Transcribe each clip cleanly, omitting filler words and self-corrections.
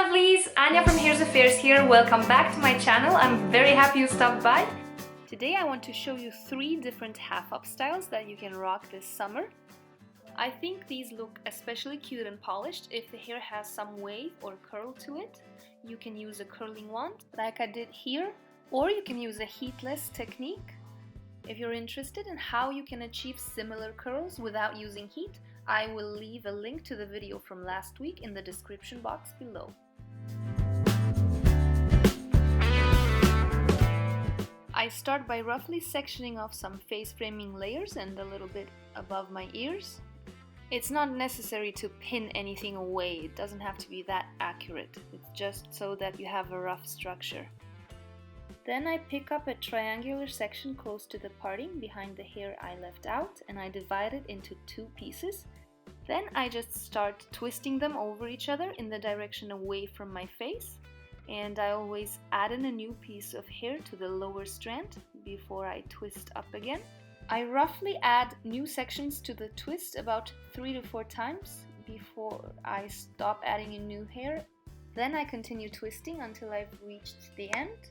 lovelies! Anya from Hairs Affairs here. Welcome back to my channel. I'm very happy you stopped by. Today I want to show you 3 different half-up styles that you can rock this summer. I think these look especially cute and polished if the hair has some wave or curl to it. You can use a curling wand like I did here, or you can use a heatless technique. If you're interested in how you can achieve similar curls without using heat, I will leave a link to the video from last week in the description box below. I start by roughly sectioning off some face framing layers and a little bit above my ears. It's not necessary to pin anything away, it doesn't have to be that accurate, it's just so that you have a rough structure. Then I pick up a triangular section close to the parting behind the hair I left out and I divide it into 2 pieces. Then I just start twisting them over each other in the direction away from my face, and I always add in a new piece of hair to the lower strand before I twist up again. I roughly add new sections to the twist about 3 to 4 times before I stop adding in new hair. Then I continue twisting until I've reached the end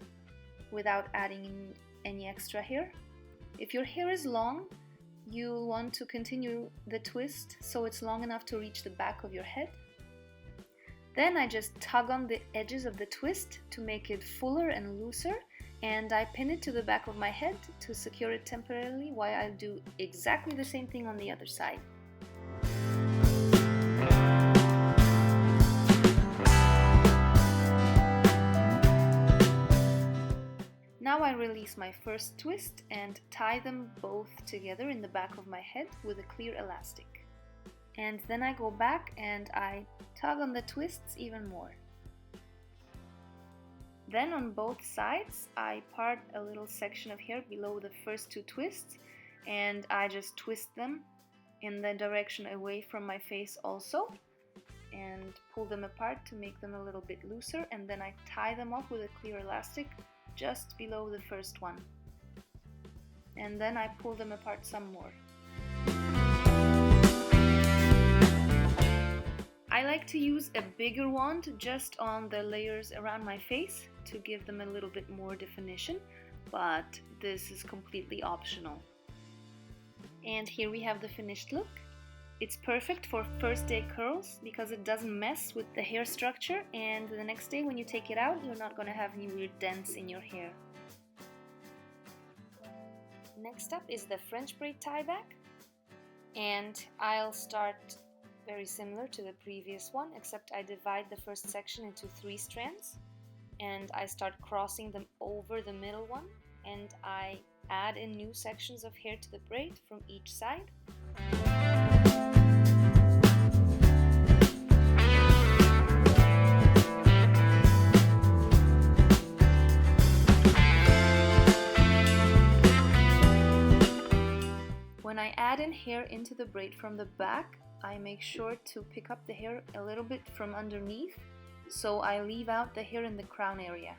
without adding in any extra hair. If your hair is long, you'll want to continue the twist so it's long enough to reach the back of your head. Then I just tug on the edges of the twist to make it fuller and looser, and I pin it to the back of my head to secure it temporarily while I do exactly the same thing on the other side. Now I release my first twist and tie them both together in the back of my head with a clear elastic. And then I go back and I tug on the twists even more. Then on both sides I part a little section of hair below the first 2 twists and I just twist them in the direction away from my face also and pull them apart to make them a little bit looser, and then I tie them off with a clear elastic just below the first one, and then I pull them apart some more. I like to use a bigger wand just on the layers around my face to give them a little bit more definition, but this is completely optional. And here we have the finished look. It's perfect for first day curls because it doesn't mess with the hair structure, and the next day when you take it out, you're not going to have any weird dents in your hair. Next up is the French braid tieback, and I'll start very similar to the previous one, except I divide the first section into 3 strands and I start crossing them over the middle one, and I add in new sections of hair to the braid from each side. When I add in hair into the braid from the back, I make sure to pick up the hair a little bit from underneath, so I leave out the hair in the crown area.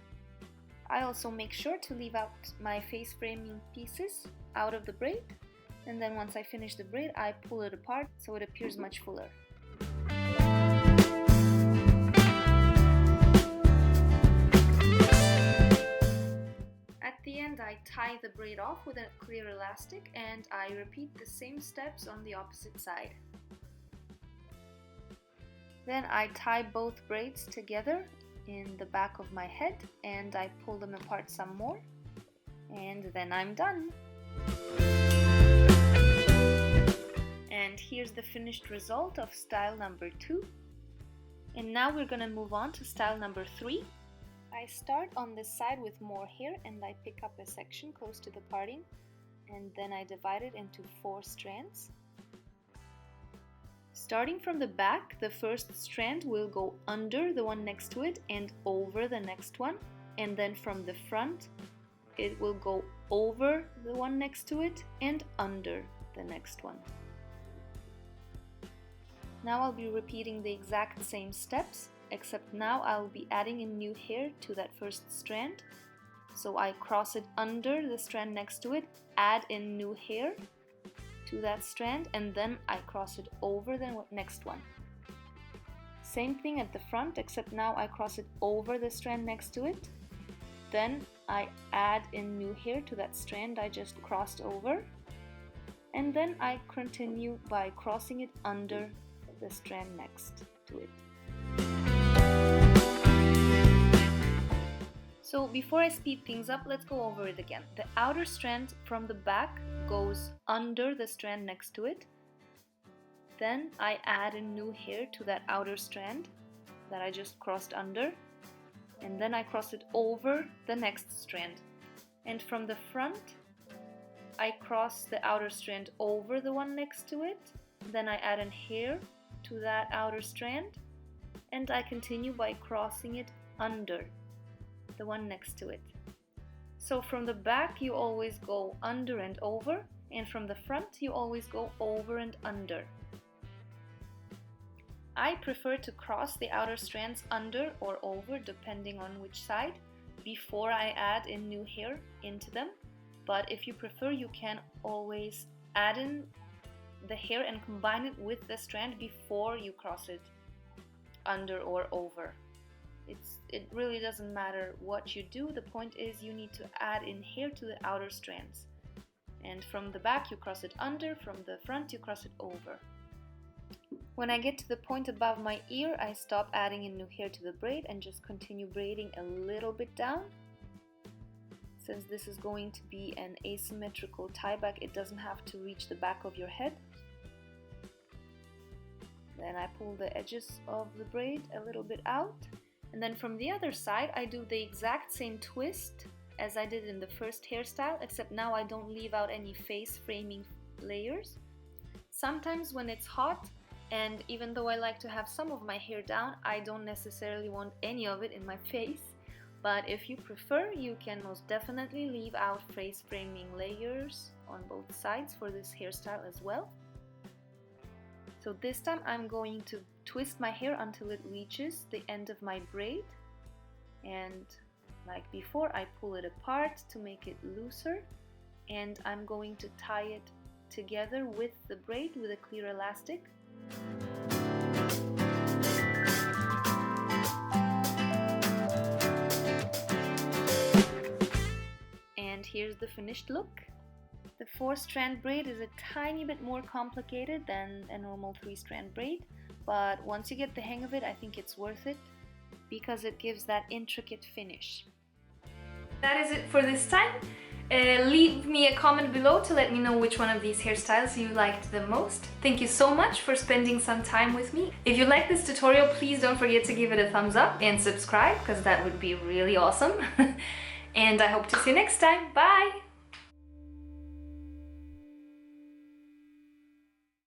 I also make sure to leave out my face framing pieces out of the braid, and then once I finish the braid, I pull it apart so it appears much fuller. At the end, I tie the braid off with a clear elastic and I repeat the same steps on the opposite side. Then I tie both braids together in the back of my head and I pull them apart some more, and then I'm done. And here's the finished result of style number 2. And now we're gonna move on to style number 3. I start on this side with more hair and I pick up a section close to the parting, and then I divide it into 4 strands. Starting from the back, the first strand will go under the one next to it and over the next one, and then from the front it will go over the one next to it and under the next one. Now I'll be repeating the exact same steps, except now I'll be adding in new hair to that first strand. So I cross it under the strand next to it, add in new hair to that strand, and then I cross it over the next one. same thing at the front, except now I cross it over the strand next to it. Then I add in new hair to that strand I just crossed over. And then I continue by crossing it under the strand next to it. So before I speed things up, let's go over it again. The outer strand from the back goes under the strand next to it. Then I add in new hair to that outer strand that I just crossed under. And then I cross it over the next strand. And from the front, I cross the outer strand over the one next to it. Then I add in hair to that outer strand. And I continue by crossing it under the one next to it. So from the back you always go under and over, and from the front you always go over and under. I prefer to cross the outer strands under or over depending on which side before I add in new hair into them, but if you prefer you can always add in the hair and combine it with the strand before you cross it under or over. It really doesn't matter what you do, the point is you need to add in hair to the outer strands. And from the back you cross it under, from the front you cross it over. When I get to the point above my ear, I stop adding in new hair to the braid and just continue braiding a little bit down. Since this is going to be an asymmetrical tieback, it doesn't have to reach the back of your head. Then I pull the edges of the braid a little bit out. And then from the other side, I do the exact same twist as I did in the first hairstyle, except now I don't leave out any face framing layers. Sometimes when it's hot, and even though I like to have some of my hair down, I don't necessarily want any of it in my face. But if you prefer, you can most definitely leave out face framing layers on both sides for this hairstyle as well. So this time I'm going to twist my hair until it reaches the end of my braid, and like before I pull it apart to make it looser, and I'm going to tie it together with the braid with a clear elastic. And here's the finished look. The 4-strand braid is a tiny bit more complicated than a normal 3-strand braid, but once you get the hang of it, I think it's worth it because it gives that intricate finish. That is it for this time. Leave me a comment below to let me know which one of these hairstyles you liked the most. Thank you so much for spending some time with me. If you like this tutorial, please don't forget to give it a thumbs up and subscribe because that would be really awesome. And I hope to see you next time. Bye!